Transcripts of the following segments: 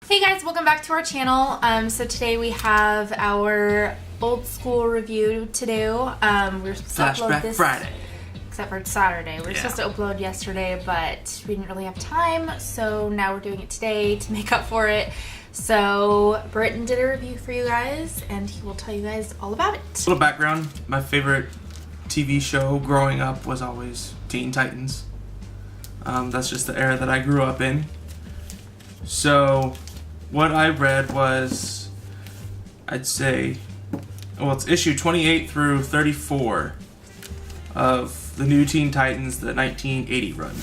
Hey guys, welcome back to our channel. So today we have our old school review to do. We're supposed to upload this Friday. Except for Saturday. We were supposed to upload yesterday, but we didn't really have time, so now we're doing it today to make up for it. So Britton did a review for you guys, and he will tell you guys all about it. A little background, my favorite TV show growing up was always Teen Titans. That's just the era that I grew up in. So what I read was, I'd say, well, it's issue 28 through 34 of the new Teen Titans, the 1980 run.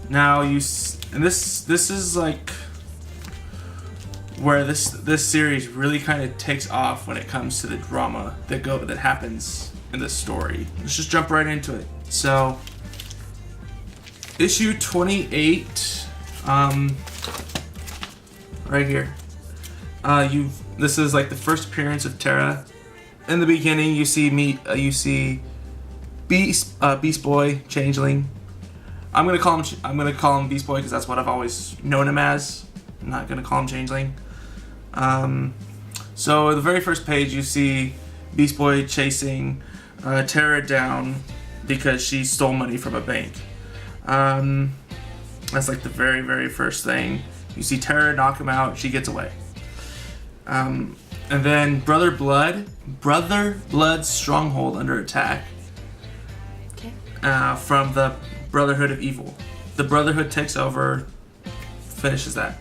Now this is like where this series really kind of takes off when it comes to the drama that happens in this story. Let's just jump right into it. So, issue 28, right here. This is like the first appearance of Terra. In the beginning, you see Beast Boy, Changeling. I'm gonna call him Beast Boy because that's what I've always known him as. I'm not gonna call him Changeling. So the very first page, you see Beast Boy chasing Terra down because she stole money from a bank. That's like the very, very first thing. You see Terra knock him out, she gets away. And then Brother Blood's stronghold under attack. Okay. From the Brotherhood of Evil. The Brotherhood takes over, finishes that.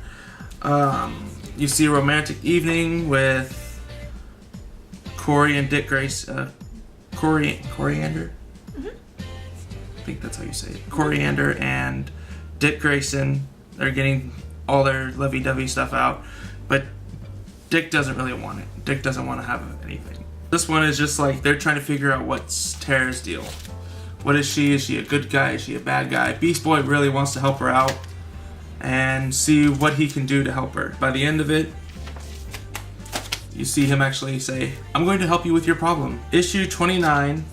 You see a romantic evening with Corey and Dick Grace. Coriander? Mm-hmm. I think that's how you say it. Coriander and Dick Grayson. They're getting all their lovey-dovey stuff out, but Dick doesn't really want it. Dick doesn't want to have anything. This one is just like they're trying to figure out what's Terra's deal. What is she? Is she a good guy? Is she a bad guy? Beast Boy really wants to help her out and see what he can do to help her. By the end of it, you see him actually say, I'm going to help you with your problem. Issue 29,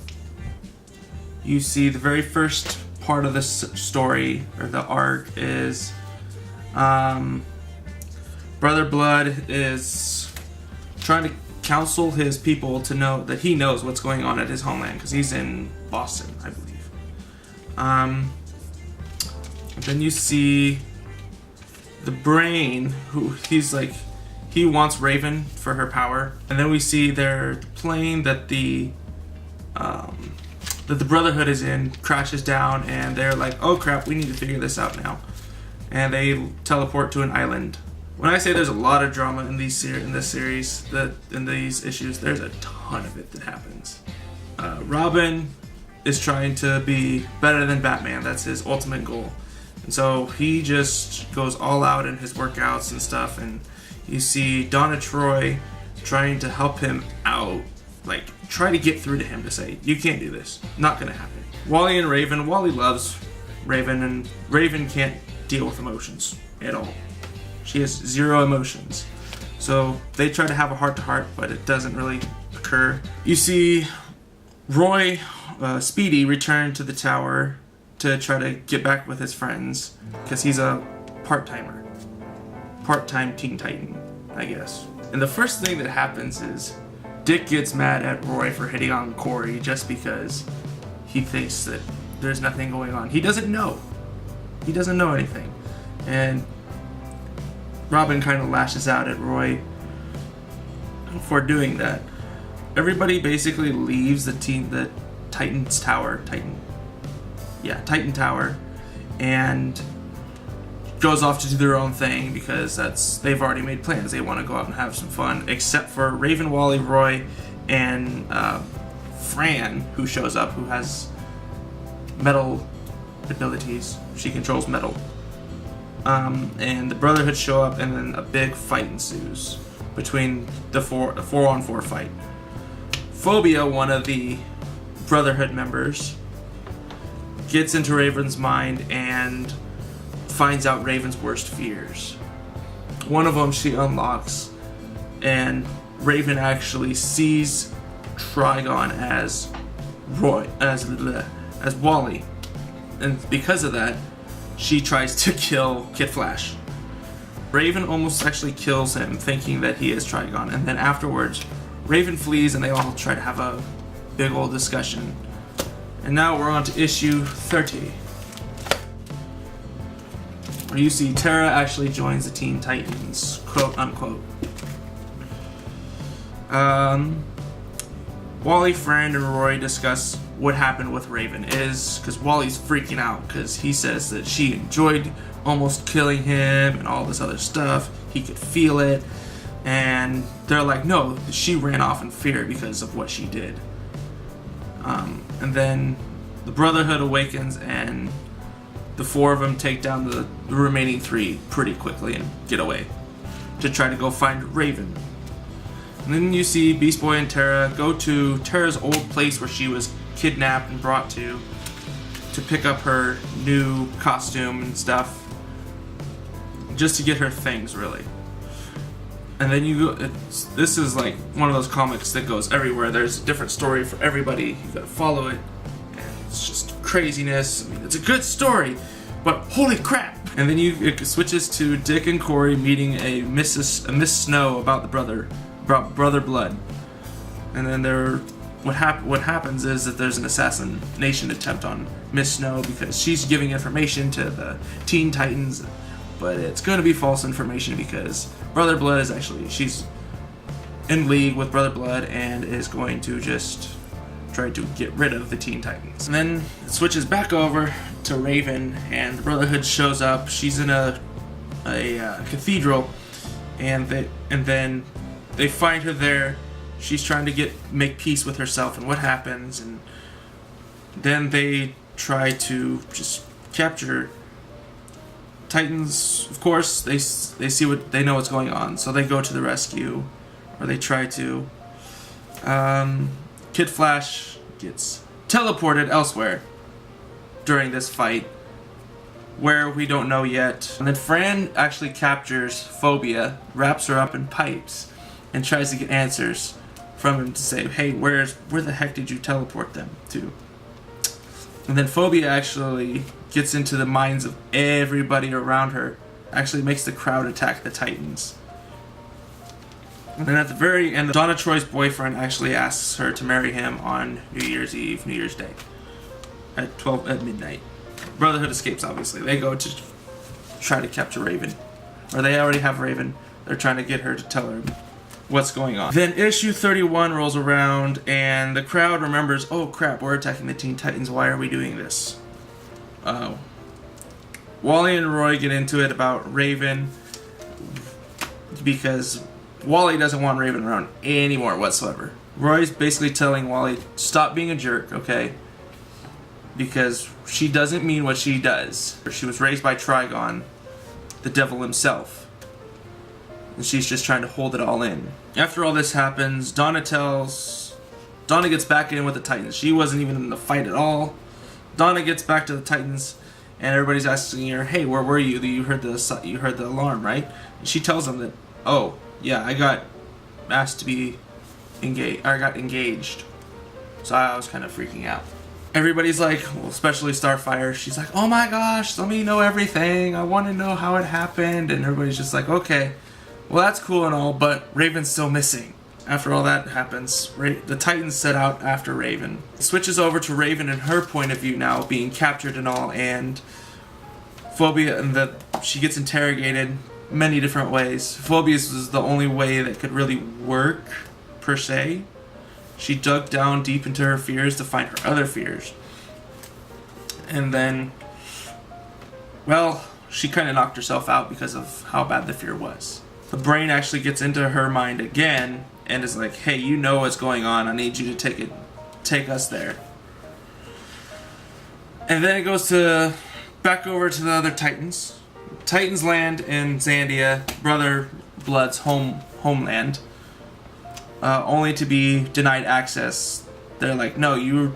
you see the very first part of this story, or the arc, is Brother Blood is trying to counsel his people to know that he knows what's going on at his homeland, because he's in Boston, I believe. And then you see the Brain, who he wants Raven for her power, and then we see their plane that the Brotherhood is in crashes down, and they're like, oh crap, we need to figure this out now, and they teleport to an island. When I say there's a lot of drama in this series, in these issues, there's a ton of it that happens. Robin is trying to be better than Batman. That's his ultimate goal. And so he just goes all out in his workouts and stuff, and you see Donna Troy trying to help him out, like try to get through to him to say, you can't do this, not gonna happen. Wally and Raven, Wally loves Raven, and Raven can't deal with emotions at all. She has zero emotions. So they try to have a heart-to-heart, but it doesn't really occur. You see Roy, Speedy, return to the tower to try to get back with his friends, because he's a part-timer. Part-time Teen Titan, I guess. And the first thing that happens is Dick gets mad at Roy for hitting on Corey just because he thinks that there's nothing going on. He doesn't know. He doesn't know anything. And Robin kind of lashes out at Roy for doing that. Everybody basically leaves the Titan Tower, and goes off to do their own thing because they've already made plans. They want to go out and have some fun, except for Raven, Wally, Roy, and Fran, who shows up, who has metal abilities. She controls metal. And the Brotherhood show up, and then a big fight ensues between the 4-on-4 fight. Phobia, one of the Brotherhood members, gets into Raven's mind and finds out Raven's worst fears. One of them she unlocks, and Raven actually sees Trigon as Wally, and because of that, she tries to kill Kid Flash. Raven almost actually kills him, thinking that he is Trigon, and then afterwards, Raven flees and they all try to have a big old discussion. And now we're on to issue 30. Where you see Terra actually joins the Teen Titans, quote unquote. Wally, Fran, and Roy discuss what happened with Raven because Wally's freaking out because he says that she enjoyed almost killing him and all this other stuff. He could feel it. And they're like, no, she ran off in fear because of what she did. And then the Brotherhood awakens and the four of them take down the remaining three pretty quickly and get away to try to go find Raven. And then you see Beast Boy and Terra go to Terra's old place where she was kidnapped and brought to pick up her new costume and stuff, just to get her things, really. And then you go, this is like one of those comics that goes everywhere. There's a different story for everybody. You gotta follow it, and it's just craziness. I mean, it's a good story, but holy crap! And then it switches to Dick and Corey meeting a Miss Snow about the brother blood. And then what happens is that there's an assassination attempt on Miss Snow because she's giving information to the Teen Titans, but it's going to be false information because Brother Blood she's in league with Brother Blood and is going to just try to get rid of the Teen Titans. And then it switches back over to Raven, and the Brotherhood shows up. She's in a cathedral, and then they find her there. She's trying to make peace with herself and what happens, and then they try to just capture her. Titans, of course, they know what's going on, so they go to the rescue, or they try to. Kid Flash gets teleported elsewhere during this fight, where we don't know yet. And then Fran actually captures Phobia, wraps her up in pipes, and tries to get answers from him to say, hey, where the heck did you teleport them to? And then Phobia actually gets into the minds of everybody around her, actually makes the crowd attack the Titans. And then at the very end, Donna Troy's boyfriend actually asks her to marry him on New Year's Day, at midnight. Brotherhood escapes, obviously. They go to try to capture Raven. Or they already have Raven. They're trying to get her to tell her what's going on. Then issue 31 rolls around, and the crowd remembers, oh crap, we're attacking the Teen Titans, why are we doing this? Wally and Roy get into it about Raven, because Wally doesn't want Raven around anymore whatsoever. Roy's basically telling Wally, stop being a jerk, okay? Because she doesn't mean what she does. She was raised by Trigon, the devil himself. And she's just trying to hold it all in. After all this happens, Donna gets back in with the Titans. She wasn't even in the fight at all. Donna gets back to the Titans, and everybody's asking her, hey, where were you? You heard the alarm, right? And she tells them that, oh, yeah, I got asked to be engaged. I got engaged. So I was kind of freaking out. Everybody's like, well, especially Starfire, she's like, oh my gosh, let me know everything. I want to know how it happened. And everybody's just like, okay, well, that's cool and all, but Raven's still missing. After all that happens, the Titans set out after Raven. It switches over to Raven and her point of view now, being captured and all, and Phobia, and she gets interrogated many different ways. Phobia's was the only way that could really work, per se. She dug down deep into her fears to find her other fears. And then, well, she kind of knocked herself out because of how bad the fear was. The brain actually gets into her mind again and is like, hey, you know what's going on. I need you to take us there. And then it goes back over to the other Titans. Titans land in Zandia, Brother Blood's homeland, only to be denied access. They're like, no,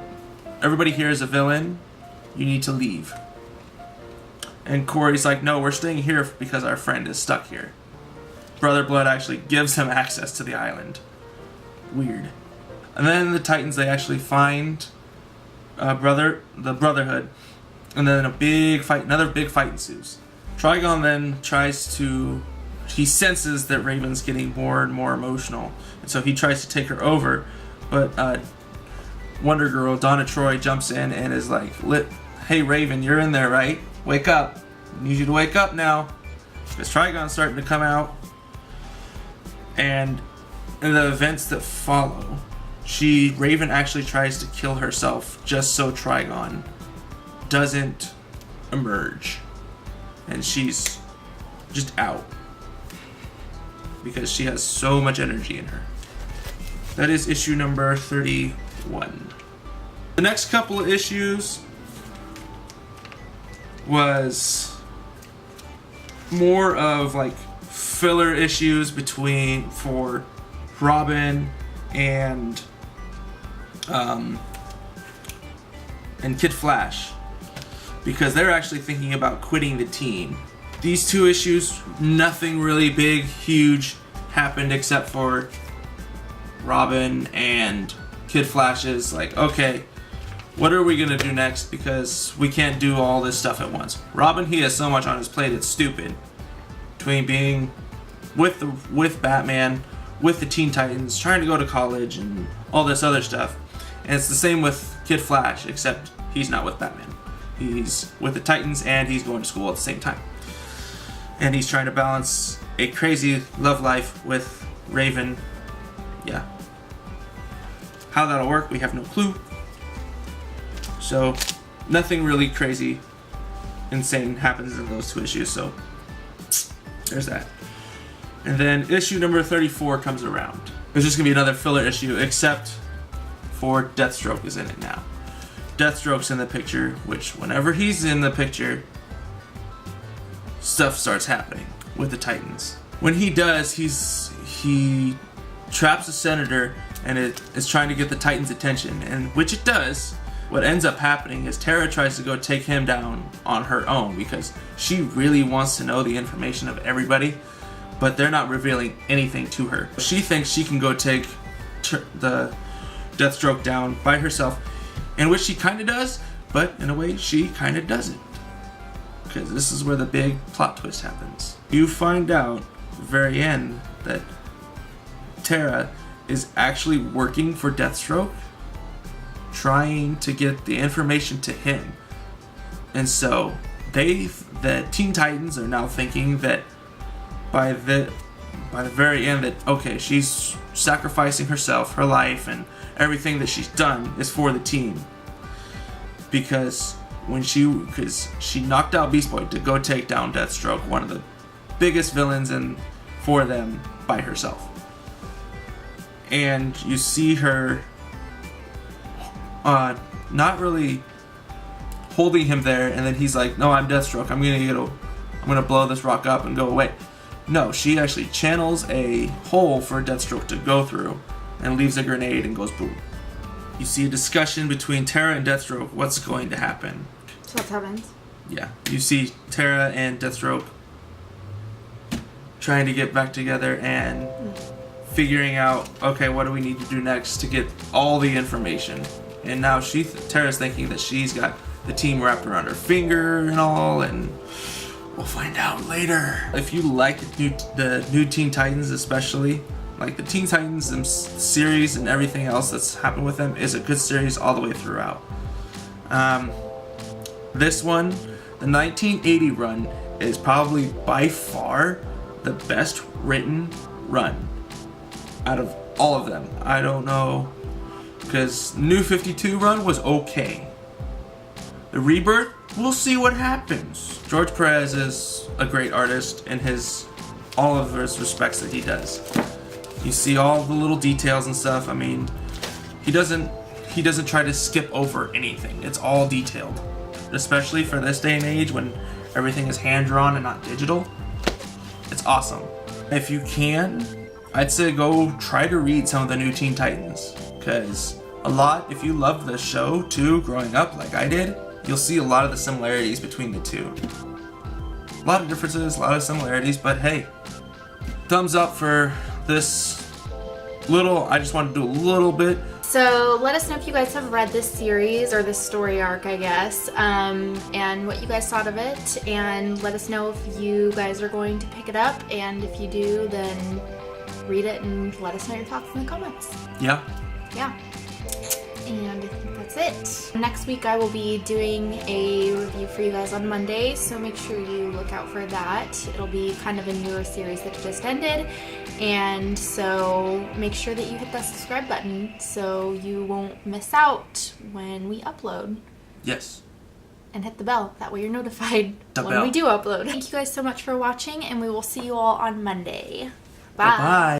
everybody here is a villain. You need to leave. And Corey's like, no, we're staying here because our friend is stuck here. Brother Blood actually gives him access to the island. Weird. And then the Titans, they actually find the Brotherhood, And then another big fight ensues. Trigon then he senses that Raven's getting more and more emotional, and so he tries to take her over, but Wonder Girl, Donna Troy, jumps in and is like, hey Raven, you're in there, right? Wake up. I need you to wake up now. Because Trigon's starting to come out. And in the events that follow, Raven actually tries to kill herself just so Trigon doesn't emerge. And she's just out. Because she has so much energy in her. That is issue number 31. The next couple of issues was more of like filler issues for Robin and Kid Flash, because they're actually thinking about quitting the team. These two issues, nothing really big, huge happened except for Robin and Kid Flash is like, okay, what are we gonna do next? Because we can't do all this stuff at once. Robin, he has so much on his plate, it's stupid. Between being with Batman, with the Teen Titans, trying to go to college, and all this other stuff. And it's the same with Kid Flash, except he's not with Batman. He's with the Titans and he's going to school at the same time. And he's trying to balance a crazy love life with Raven. Yeah. How that'll work, we have no clue. So, nothing really crazy, insane happens in those two issues, so there's that. And then issue number 34 comes around. It's just gonna be another filler issue, except for Deathstroke is in it now. Deathstroke's in the picture, which whenever he's in the picture, stuff starts happening with the Titans. When he does, he traps a senator and it is trying to get the Titans' attention, and which it does. What ends up happening is Terra tries to go take him down on her own because she really wants to know the information of everybody, but they're not revealing anything to her. She thinks she can go take the Deathstroke down by herself, in which she kind of does, but in a way she kind of doesn't. Because this is where the big plot twist happens. You find out at the very end that Terra is actually working for Deathstroke, trying to get the information to him. And so the Teen Titans are now thinking that by the very end that, okay, she's sacrificing herself, her life, and everything that she's done is for the team. Because she knocked out Beast Boy to go take down Deathstroke, one of the biggest villains for them, by herself. And you see her not really holding him there, and then he's like, no, I'm Deathstroke, I'm gonna blow this rock up and go away. No, she actually channels a hole for Deathstroke to go through and leaves a grenade and goes boom. You see a discussion between Terra and Deathstroke, what's going to happen. So what happens? Yeah, you see Terra and Deathstroke trying to get back together and figuring out, okay, what do we need to do next to get all the information. And now Terra's thinking that she's got the team wrapped around her finger and all, and we'll find out later. If you like the new Teen Titans, especially, like the Teen Titans series and everything else that's happened with them is a good series all the way throughout. This one, the 1980 run, is probably by far the best written run out of all of them. I don't know, because New 52 run was okay. The Rebirth, we'll see what happens. George Perez is a great artist in all of his respects that he does. You see all the little details and stuff. I mean, he doesn't try to skip over anything. It's all detailed, especially for this day and age when everything is hand drawn and not digital. It's awesome. If you can, I'd say go try to read some of the new Teen Titans, because if you love the show too, growing up like I did, you'll see a lot of the similarities between the two. A lot of differences, a lot of similarities, but hey, thumbs up for this I just wanted to do a little bit. So let us know if you guys have read this series or this story arc, I guess, and what you guys thought of it. And let us know if you guys are going to pick it up. And if you do, then read it and let us know your thoughts in the comments. Yeah. Yeah. And I think that's it. Next week I will be doing a review for you guys on Monday, so make sure you look out for that. It'll be kind of a newer series that just ended, and so make sure that you hit that subscribe button so you won't miss out when we upload. Yes. And hit the bell. That way you're notified when we do upload. Thank you guys so much for watching, and we will see you all on Monday. Bye. Bye-bye.